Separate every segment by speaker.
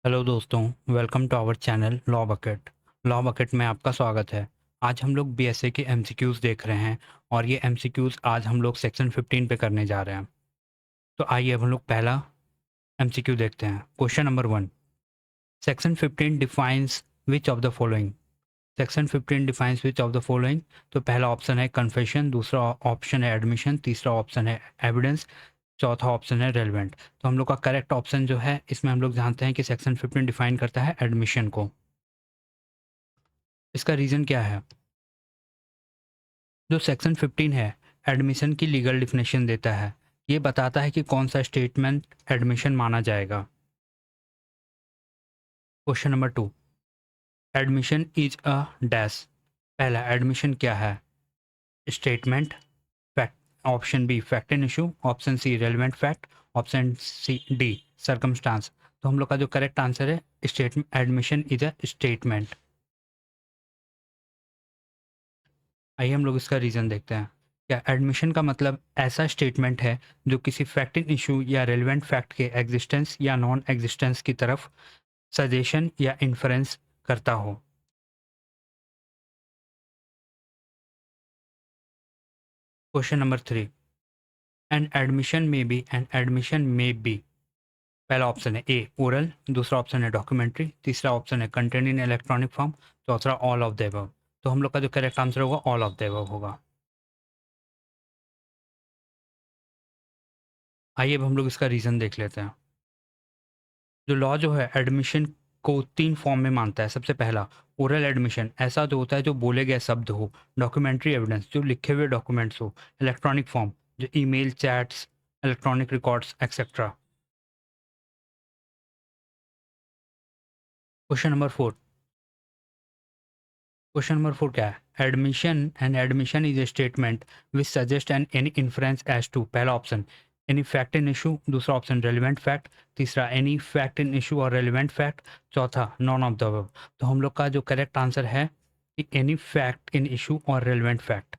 Speaker 1: Hello दोस्तों, welcome to our channel Law Bucket में आपका स्वागत है। आज हम लोग बीएसए के एमसीक्यूज़ देख रहे हैं और ये एमसीक्यूज़ आज हम लोग सेक्शन 15 पे करने जा रहे हैं। तो आइए अब हम लोग पहला एमसीक्यू देखते हैं। Question number 1, section 15 defines which of the following. Section 15 defines which of the following. तो पहला ऑप्शन है कन्फेशन, दूसरा ऑप्शन है एडमिशन, तीसरा ऑप्शन है एविडेंस, चौथा ऑप्शन है रेलिवेंट। तो हम लोग का करेक्ट ऑप्शन जो है इसमें हम लोग जानते हैं कि सेक्शन 15 डिफाइन करता है एडमिशन को। इसका रीज़न क्या है? जो सेक्शन 15 है एडमिशन की लीगल डिफिनेशन देता है। ये बताता है कि कौन सा स्टेटमेंट एडमिशन माना जाएगा। Question number 2, admission is a dash. पहला एडमिशन क्या है? Statement, fact, option B fact and issue, option C relevant fact, option C D circumstance. तो हम लोग का जो करेक्ट आंसर है statement, admission is a statement. आइए हम लोग इसका रीज़न देखते हैं। क्या एडमिशन का मतलब ऐसा स्टेटमेंट है जो किसी फैक्ट इन इशू या रेलिवेंट फैक्ट के एग्जिस्टेंस या नॉन एग्जिस्टेंस की तरफ सजेशन या इन्फरेंस करता हो। क्वेश्चन नंबर 3, एन एडमिशन में बी। पहला ऑप्शन है ए ओरल, दूसरा ऑप्शन है डॉक्यूमेंट्री, तीसरा ऑप्शन है कंटेंट इन इलेक्ट्रॉनिक फॉर्म, चौथा ऑल ऑफ द अबव। तो हम लोग का जो करेक्ट आंसर होगा ऑल ऑफ द अबव होगा। आइए अब हम लोग इसका रीज़न देख लेते हैं। जो लॉ जो है एडमिशन को 3 फॉर्म में मानता है। सबसे पहला ओरल एडमिशन, ऐसा जो होता है जो बोले गए शब्द हो। डॉक्यूमेंट्री एविडेंस, जो लिखे हुए डॉक्यूमेंट्स हो। इलेक्ट्रॉनिक फॉर्म, जो email, chats, electronic records etcetera. Question number 4, question number 4 क्या है? Admission is a statement which suggest an any inference as to. पहला option any fact in issue, दूसरा ऑप्शन रेलिवेंट फैक्ट, तीसरा any fact in issue और relevant fact, चौथा none of the above. तो हम लोग का जो करेक्ट आंसर है कि एनी फैक्ट इन इशू और रेलिवेंट फैक्ट।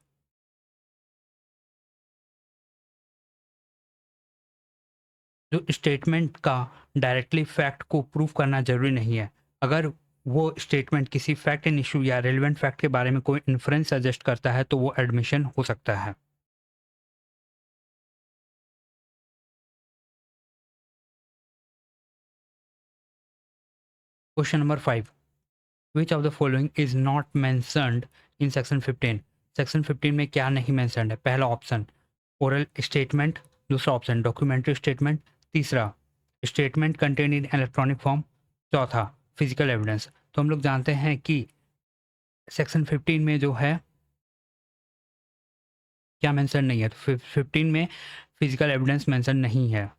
Speaker 1: जो स्टेटमेंट का डायरेक्टली फैक्ट को प्रूव करना जरूरी नहीं है। अगर वो स्टेटमेंट किसी फैक्ट इन इशू या रेलिवेंट फैक्ट के बारे में कोई इन्फ्रेंस सजेस्ट करता है तो वो एडमिशन हो सकता है। Question number 5, which of the following is not mentioned in section 15। Section 15 में क्या नहीं मैंशनड है? पहला ऑप्शन ओरल स्टेटमेंट, दूसरा ऑप्शन डॉक्यूमेंट्री स्टेटमेंट, तीसरा statement contain in electronic form, चौथा फिजिकल एविडेंस। तो हम लोग जानते हैं कि सेक्शन 15 में जो है क्या मेंशन नहीं है, तो 15 में फिजिकल एविडेंस मेंशन नहीं है।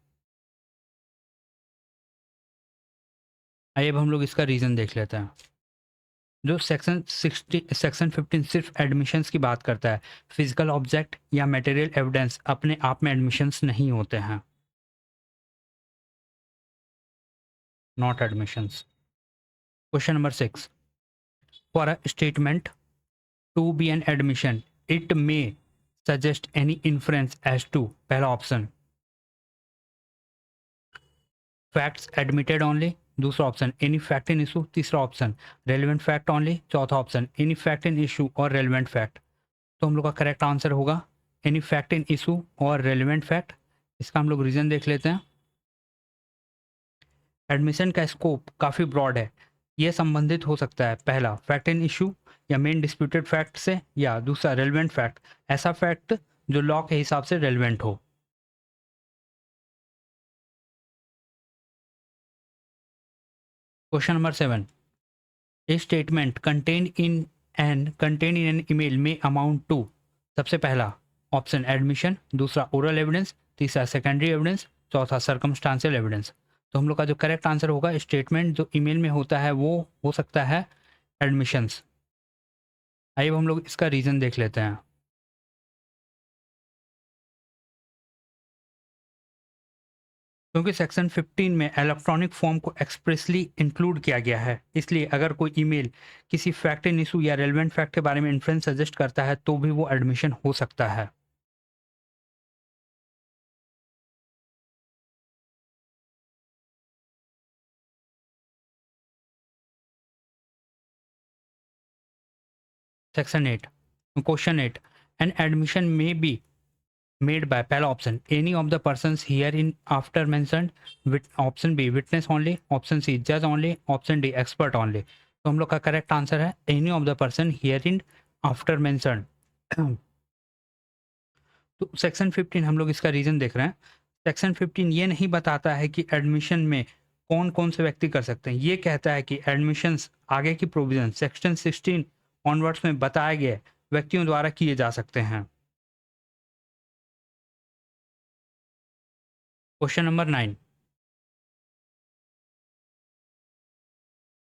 Speaker 1: आइए अब हम लोग इसका रीज़न देख लेते हैं। जो सेक्शन 15 सिर्फ एडमिशन्स की बात करता है। फिजिकल ऑब्जेक्ट या मटेरियल एविडेंस अपने आप में एडमिशन्स नहीं होते हैं। Not admissions. Question number 6, for a statement to be an admission it may suggest any inference as to. पहला ऑप्शन फैक्ट्स एडमिटेड ओनली, दूसरा option any fact in issue, तीसरा ऑप्शन रेलिवेंट फैक्ट ओनली, चौथा option any fact in issue और relevant fact. तो हम लोग का correct answer होगा एनी फैक्ट इन इशू और रेलिवेंट फैक्ट। इसका हम लोग रीजन देख लेते हैं। एडमिशन का स्कोप काफ़ी ब्रॉड है। ये संबंधित हो सकता है पहला फैक्ट इन इशू या मेन डिस्प्यूटेड फैक्ट से, या दूसरा रेलिवेंट फैक्ट, ऐसा फैक्ट जो लॉ के हिसाब से रेलिवेंट हो। Question number 7, A statement contain in an email में अमाउंट टू। सबसे पहला ऑप्शन एडमिशन, दूसरा ओरल एविडेंस, तीसरा सेकेंडरी एविडेंस, चौथा सर्कमस्टांशियल एविडेंस। तो हम लोग का जो करेक्ट आंसर होगा स्टेटमेंट जो ईमेल में होता है वो हो सकता है एडमिशंस। आइए अब हम लोग इसका रीज़न देख लेते हैं। क्योंकि सेक्शन 15 में इलेक्ट्रॉनिक फॉर्म को एक्सप्रेसली इंक्लूड किया गया है, इसलिए अगर कोई ईमेल किसी फैक्ट इन इशू या रेलिवेंट फैक्ट के बारे में इन्फ्रेंस सजेस्ट करता है तो भी वो एडमिशन हो सकता है। सेक्शन 8 क्वेश्चन 8 एन एडमिशन में बी made by पहला option any of the persons here in after mentioned option B witness only option C judge only option D expert only। तो हम लोग का करेक्ट आंसर है any of the person here in after mentioned। तो section 15 हम लोग इसका reason देख रहे हैं। सेक्शन 15 ये नहीं बताता है कि एडमिशन में कौन कौन से व्यक्ति कर सकते हैं, ये कहता है कि एडमिशंस आगे की प्रोविजन सेक्शन 16 ऑनवर्ड्स में बताए गए व्यक्तियों द्वारा किए जा सकते हैं। Question number 9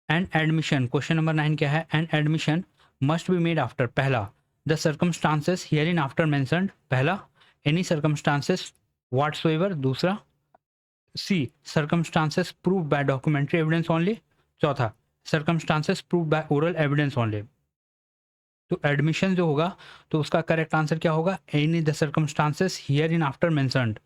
Speaker 1: an admission, question number 9 क्या है? An admission must be made after पहला the circumstances hereinafter mentioned पहला एनी सर्कमस्टांसेस व्हाट्सोएवर दूसरा C circumstances prove by documentary evidence only चौथा circumstances prove by oral evidence only. तो admission जो होगा तो उसका करेक्ट आंसर क्या होगा? Any the circumstances hereinafter mentioned.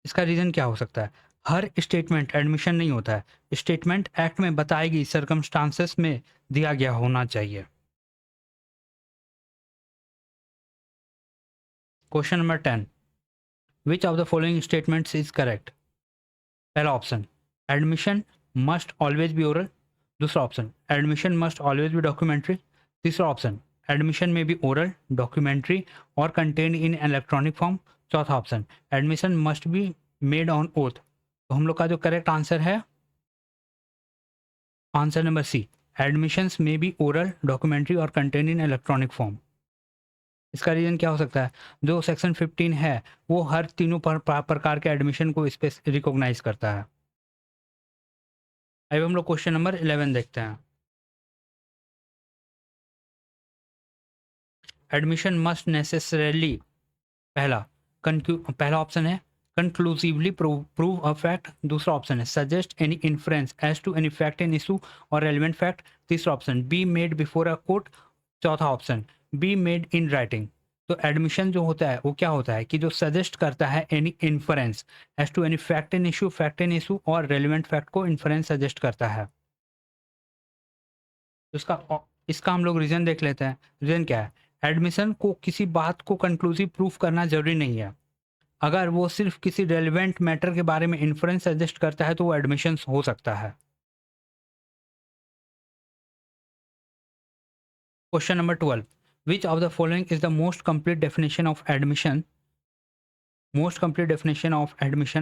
Speaker 1: इसका रीजन क्या हो सकता है? हर स्टेटमेंट एडमिशन नहीं होता है, स्टेटमेंट एक्ट में बताई गई सर्कमस्टांसेस में दिया गया होना चाहिए। Question number 10 which of the following statements is correct? पहला option admission must always be oral दूसरा option admission must always be documentary तीसरा ऑप्शन एडमिशन में बी ओरल डॉक्यूमेंट्री और कंटेन इन इलेक्ट्रॉनिक फॉर्म चौथा option admission must be made on oath. तो हम लोग का जो करेक्ट आंसर है answer number C admissions may be oral documentary और कंटेन इन इलेक्ट्रॉनिक फॉर्म। इसका रीजन क्या हो सकता है? जो सेक्शन 15 है वो हर तीनों प्रकार के एडमिशन को रिकॉग्नाइज करता है। अब हम लोग क्वेश्चन नंबर 11 देखते हैं। एडमिशन मस्ट नेसेसरली पहला ऑप्शन है कंक्लूसिवली प्रूव अ फैक्ट दूसरा ऑप्शन है suggest any inference as to any fact in issue और रेलिवेंट फैक्ट तीसरा option be made before a court चौथा option be made in writing. तो admission जो होता है वो क्या होता है कि जो सजेस्ट करता है any inference as to any fact in issue और रेलिवेंट फैक्ट को इन्फ्रेंस सजेस्ट करता है। तो इसका हम लोग रीजन देख लेते हैं। रीजन क्या है? एडमिशन को किसी बात को कंक्लूसिव प्रूफ करना जरूरी नहीं है, अगर वो सिर्फ किसी रेलिवेंट मैटर के बारे में इन्फ्रेंस सजेस्ट करता है तो वो एडमिशन हो सकता है। Question number 12 which of the following is the most complete definition of admission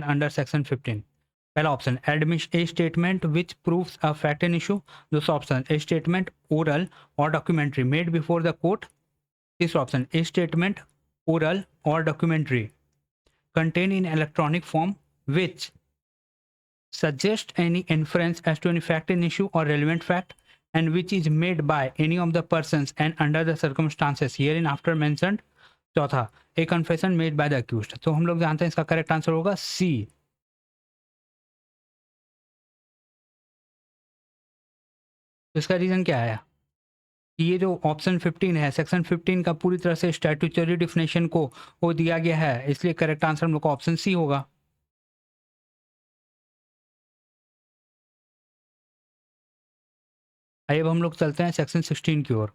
Speaker 1: under section 15? पहला option admission A statement which proves a fact in issue दूसरा ऑप्शन ए स्टेटमेंट ओरल और documentary made before the court तीसरा option A statement oral और documentary contained in electronic form which suggest any inference as to any fact in issue or relevant fact and which is made by any of the persons and under the circumstances herein after mentioned चौथा a confession made by the accused। तो हम लोग जानते हैं इसका correct answer होगा सी। तो इसका रीजन क्या है? ये जो ऑप्शन 15 है सेक्शन 15 का पूरी तरह से स्टैट्यूटरी डिफिनेशन को वो दिया गया है, इसलिए करेक्ट आंसर हम लोग का ऑप्शन सी होगा। अब हम लोग चलते हैं सेक्शन 16 की ओर।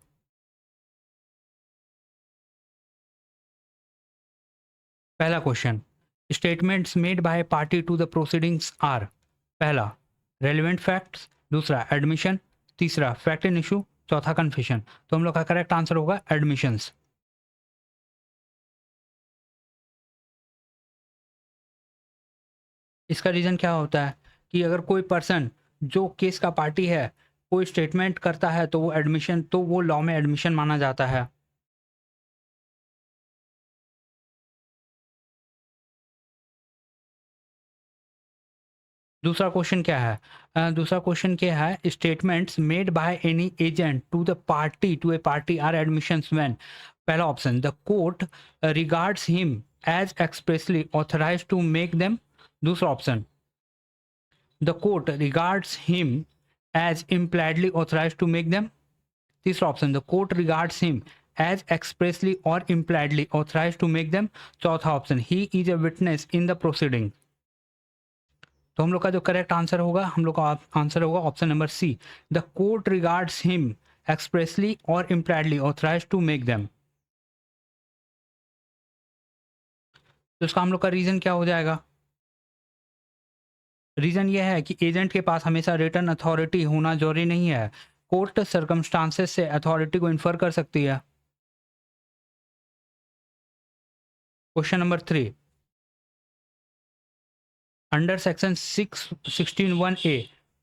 Speaker 1: पहला question statements made by party to the proceedings are पहला रेलिवेंट फैक्ट्स दूसरा एडमिशन तीसरा फैक्ट इन इशू चौथा कन्फेशन। तो हम लोग का करेक्ट आंसर होगा एडमिशंस। इसका रीजन क्या होता है कि अगर कोई पर्सन जो केस का पार्टी है कोई स्टेटमेंट करता है तो वो लॉ में एडमिशन माना जाता है। दूसरा क्वेश्चन क्या है? दूसरा क्वेश्चन क्या है statements made by any agent to a party are admissions when पहला option the court regards him as expressly authorised to make them दूसरा option the court regards him as impliedly authorized to make them तीसरा option the court regards him as expressly और impliedly authorized to make them चौथा option he is a witness in the proceeding. तो हम लोग का जो correct answer होगा, हम लोग का आंसर होगा option number C, the court regards him expressly और impliedly authorise to make them. तो इसका हम लोग का रीजन क्या हो जाएगा? रीजन ये है कि एजेंट के पास हमेशा रिटर्न अथॉरिटी होना जरूरी नहीं है। कोर्ट सर्कमस्टांसेस से अथॉरिटी को इन्फर कर सकती है। Question number 3, under section 616(1)(a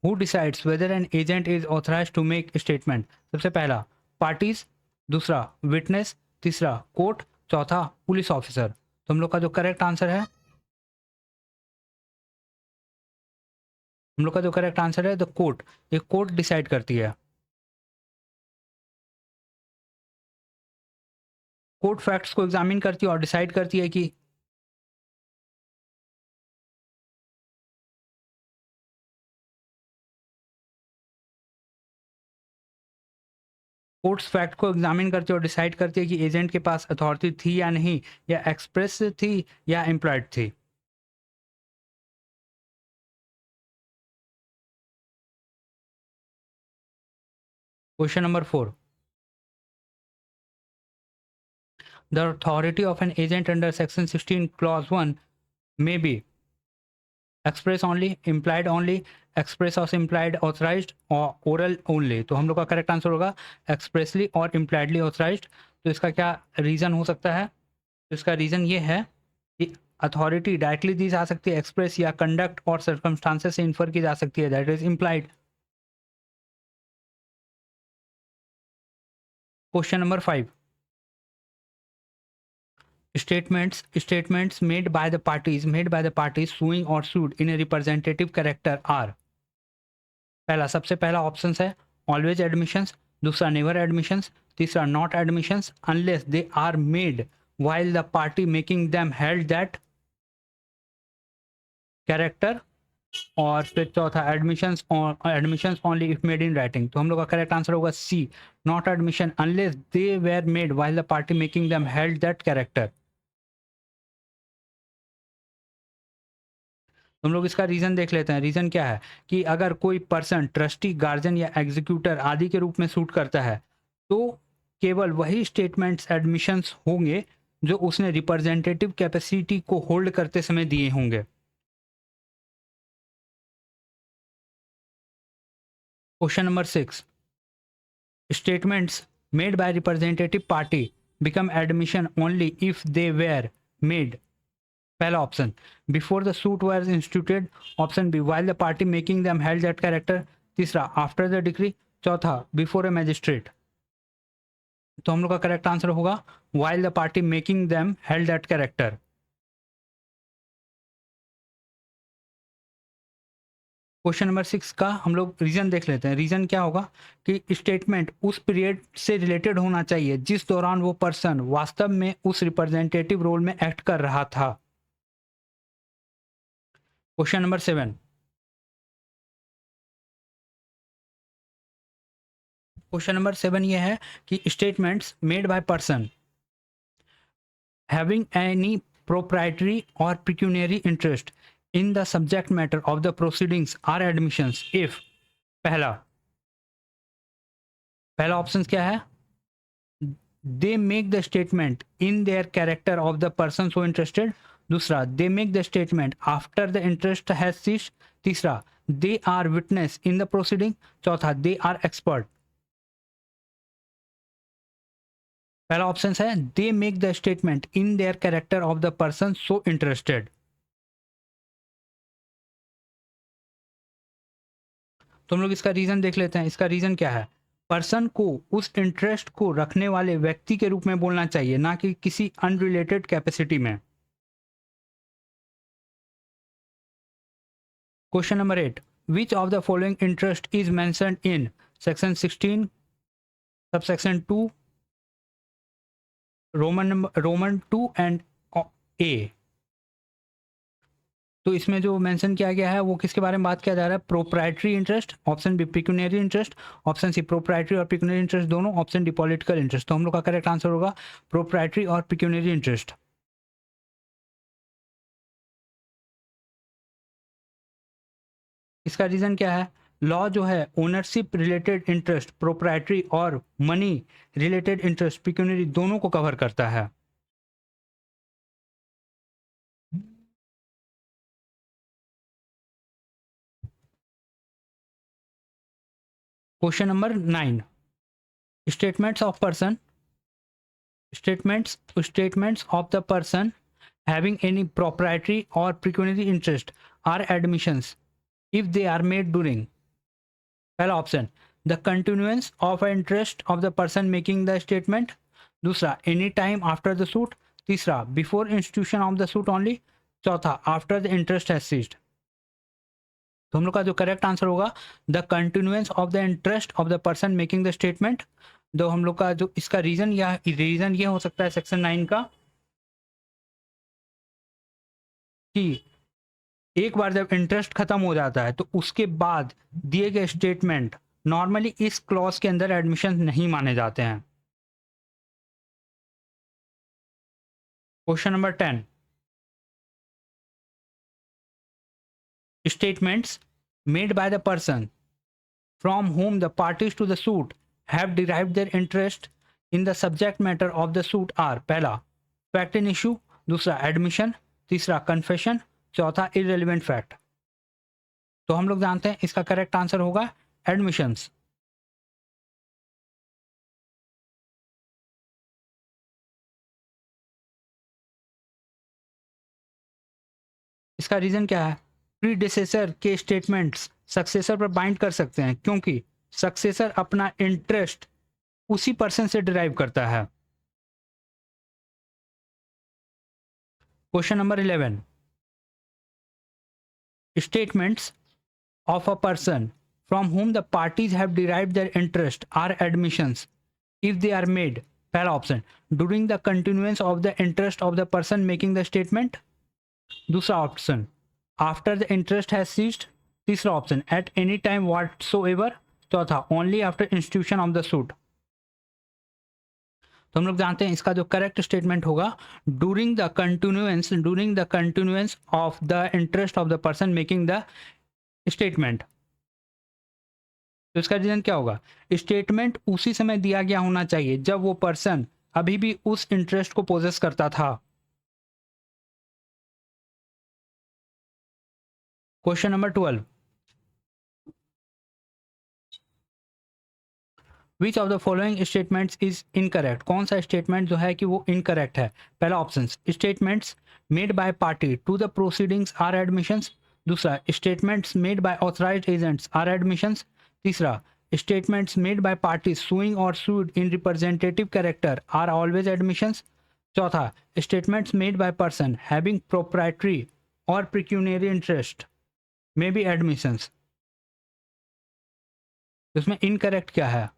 Speaker 1: who decides whether an agent is authorised to make statement? सबसे पहला पार्टीज, दूसरा विटनेस, तीसरा कोर्ट, चौथा पुलिस ऑफिसर। तो हम लोग का जो करेक्ट आंसर है, हम लोग का जो करेक्ट आंसर है द कोर्ट। ये कोर्ट डिसाइड करती है। कोर्ट फैक्ट्स को एग्जामिन करती है और डिसाइड करती है कि कोर्ट्स फैक्ट को एग्जामिन करती है और डिसाइड करती है कि एजेंट के पास अथॉरिटी थी या नहीं, या एक्सप्रेस थी या एम्प्लॉयड थी। Question number 4, the authority of an agent under section 16 clause 1 may be express only, implied only, express और इम्प्लाइड ऑथराइज्ड और ओरल ओनली। तो हम लोग का करेक्ट आंसर होगा एक्सप्रेसली और इम्प्लाइडली ऑथराइज्ड। तो इसका क्या रीज़न हो सकता है? तो इसका रीज़न ये है कि अथॉरिटी डायरेक्टली दी जा सकती है एक्सप्रेस, या कंडक्ट और सर्कमस्टांसेस से इन्फर की जा सकती है, that is implied. Question number 5, statements made by the parties suing or sued in a representative character are। पहला, सबसे पहला ऑप्शन है ऑलवेज एडमिशंस, दूसरा नेवर एडमिशंस, तीसरा not admissions unless they are made while the party making them held that character, और फिर चौथा admissions only if made in writing. तो हम लोग का करेक्ट आंसर होगा C, not admission unless they were made while the party making them held that character। हम लोग इसका रीजन देख लेते हैं। रीजन क्या है कि अगर कोई पर्सन ट्रस्टी, गार्जियन या एग्जीक्यूटर आदि के रूप में सूट करता है, तो केवल वही स्टेटमेंट्स एडमिशंस होंगे जो उसने रिप्रेजेंटेटिव कैपेसिटी को होल्ड करते समय दिए होंगे। Question number 6, statements made by representative party become admission only if they were made. पहला option before the suit was instituted, option B while the party making them held that character, तीसरा after the decree, चौथा before a magistrate. तो हम लोग का correct answer होगा while the party making them held that character. Question number 6 का हम लोग रीजन देख लेते हैं। रीजन क्या होगा कि स्टेटमेंट उस पीरियड से रिलेटेड होना चाहिए जिस दौरान वो पर्सन वास्तव में उस रिप्रेजेंटेटिव रोल में एक्ट कर रहा था। क्वेश्चन नंबर 7, क्वेश्चन नंबर 7 ये है कि statements made by person having any proprietary or pecuniary interest in the subject matter of the proceedings are admissions if। पहला पहला ऑप्शन क्या है? They make the statement in their character of the person so interested, दूसरा they make the statement after the interest has ceased, तीसरा they are witness in the proceeding, चौथा they are expert. पहला option है they make the statement in their character of the person so interested. तो हम लोग इसका reason देख लेते हैं। इसका रीजन क्या है? पर्सन को उस इंटरेस्ट को रखने वाले व्यक्ति के रूप में बोलना चाहिए, ना कि किसी अनरिलेटेड कैपेसिटी में। Question number 8, which of the following interest is mentioned in section 16 subsection 2 Roman 2 and A. तो इसमें जो मेंशन किया गया है वो किसके बारे में बात किया जा रहा है? Proprietary interest, option B pecuniary interest, option C proprietary और पिक्यूनियरी इंटरेस्ट दोनों, ऑप्शन डी पॉलिटिकल इंटरेस्ट। तो हम लोग का करेक्ट आंसर होगा प्रोप्राइटरी और पिक्यूनियरी इंटरेस्ट। इसका रीज़न क्या है? लॉ जो है ओनरशिप रिलेटेड इंटरेस्ट, प्रोप्राइटरी और मनी रिलेटेड इंटरेस्ट, पिक्यूनियरी दोनों को कवर करता है। Question number 9, statements of person, statements of the person having any proprietary or pecuniary interest are admissions if they are made during, पहला option, the continuance of interest of the person making the statement, दूसरा any time after the suit, तीसरा before institution of the suit only, चौथा after the interest has ceased. तो हम लोग का जो correct answer होगा the continuance of the interest of the person making the statement. तो हम लोग का जो इसका रीजन ये हो सकता है सेक्शन 9 का कि एक बार जब इंटरेस्ट खत्म हो जाता है तो उसके बाद दिए गए स्टेटमेंट नॉर्मली इस क्लॉज के अंदर एडमिशन नहीं माने जाते हैं। Question number 10, statements made by the person from whom the parties to the suit have derived their interest in the subject matter of the suit are, पहला फैक्ट इन इशू, दूसरा admission, तीसरा confession, चौथा irrelevant fact. तो हम लोग जानते हैं इसका करेक्ट आंसर होगा एडमिशंस। इसका रीजन क्या है? प्रीडिसेसर के स्टेटमेंट्स सक्सेसर पर बाइंड कर सकते हैं क्योंकि सक्सेसर अपना इंटरेस्ट उसी पर्सन से डिराइव करता है। Question number 11, statements of a person from whom the parties have derived their interest are admissions if they are made, पहला option, during the continuance of the interest of the person making the statement, दूसरा option, after the interest has ceased, तीसरा option, at any time whatsoever, चौथा only after institution of the suit। तो हम लोग जानते हैं इसका जो करेक्ट स्टेटमेंट होगा during the continuance of the interest of the person making the statement. तो इसका रीजन क्या होगा? स्टेटमेंट उसी समय दिया गया होना चाहिए जब वो पर्सन अभी भी उस इंटरेस्ट को पोजेस करता था। Question number 12, which of the following statements is incorrect, कौन सा स्टेटमेंट जो है कि वो इनकरेक्ट है? पहला option, statements made by party to the proceedings are admissions, दूसरा statements made by authorised agents are admissions, तीसरा statements made by party suing और sued in representative character are always admissions, चौथा statements made by person having proprietary और pecuniary interest may be admissions. इसमें incorrect क्या है?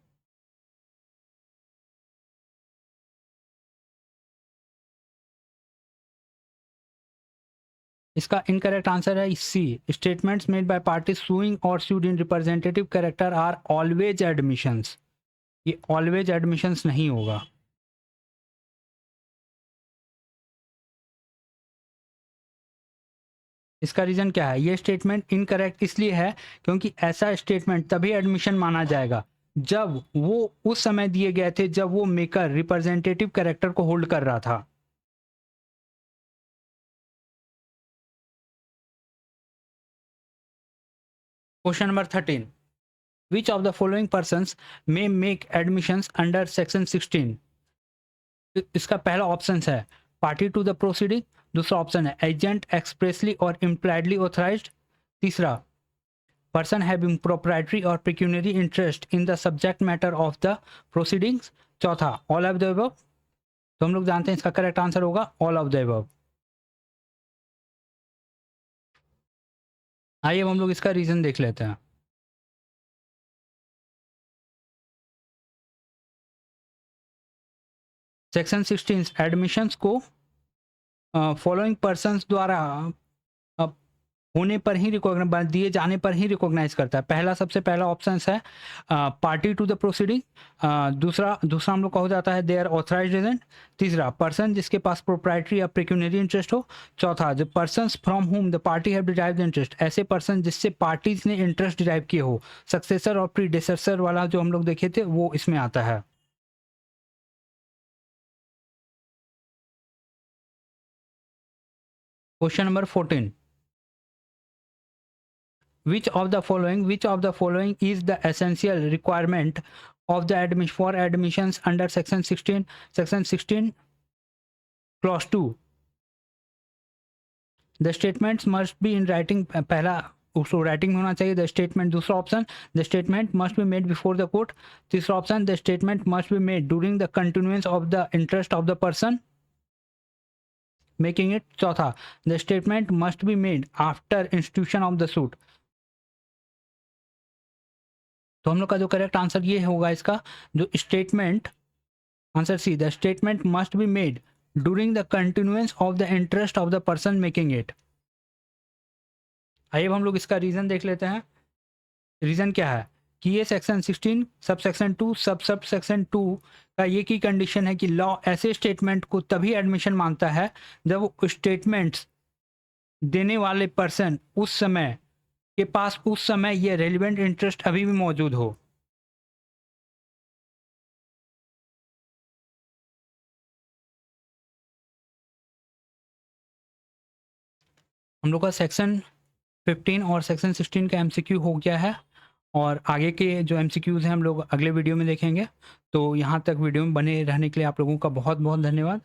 Speaker 1: इसका incorrect answer है C, statements made by party suing और sued in representative character are always admissions. ये always admissions नहीं होगा। इसका रीजन क्या है? ये स्टेटमेंट इनकरेक्ट इसलिए है क्योंकि ऐसा स्टेटमेंट तभी एडमिशन माना जाएगा जब वो उस समय दिए गए थे जब वो मेकर रिप्रेजेंटेटिव कैरेक्टर को होल्ड कर रहा था। Question number 13, which of the following persons may make admissions under section 16? इसका पहला ऑप्शन है पार्टी टू द प्रोसीडिंग, दूसरा ऑप्शन है एजेंट एक्सप्रेसली और इम्प्लाइडली ऑथराइज्ड, तीसरा पर्सन हैविंग प्रोप्राइटरी और pecuniary interest in the subject matter of the proceedings, चौथा all of the above. तो हम लोग जानते हैं इसका करेक्ट आंसर होगा ऑल ऑफ द अबव। आइए अब हम लोग इसका रीजन देख लेते हैं। सेक्शन 16 एडमिशंस को फॉलोइंग पर्संस द्वारा होने पर ही रिकॉग्नाइज, दिए जाने पर ही रिकॉग्नाइज करता है। पहला, सबसे पहला ऑप्शन है पार्टी टू द प्रोसीडिंग। दूसरा हम लोग का हो जाता है देयर ऑथराइज्ड एजेंट। तीसरा, पर्सन जिसके पास प्रोप्राइटरी या पेक्यूनियरी इंटरेस्ट हो। चौथा, the persons from whom the party have derived interest, ऐसे पर्सन जिससे पार्टीज ने इंटरेस्ट डिराइव किए हो। सक्सेसर और प्रीडेसेसर वाला जो हम लोग देखे थे वो इसमें आता है। Question number 14, which of the following is the essential requirement of the for admissions under section 16 clause 2? The statements must be in writing, पहला उसको राइटिंग में होना चाहिए द स्टेटमेंट। दूसरा option, the statement must be made before the court. तीसरा option, the statement must be made during the continuance of the interest of the person making it. चौथा, the statement must be made after institution of the suit. तो हम लोग का जो correct answer ये होगा इसका, जो statement, answer C, the statement must be made during the continuance of the interest of the person making it. आइए अब हम लोग इसका रीजन देख लेते हैं। रीजन क्या है कि ये section 16 sub section 2 sub section 2 का ये की कंडीशन है कि लॉ ऐसे स्टेटमेंट को तभी एडमिशन मांगता है जब वो स्टेटमेंट्स देने वाले पर्सन उस समय के पास उस समय ये रेलिवेंट इंटरेस्ट अभी भी मौजूद हो। हम लोग का सेक्शन 15 और सेक्शन 16 का एमसीक्यू हो गया है और आगे के जो एमसीक्यूज हैं हम लोग अगले वीडियो में देखेंगे। तो यहाँ तक वीडियो में बने रहने के लिए आप लोगों का बहुत बहुत धन्यवाद।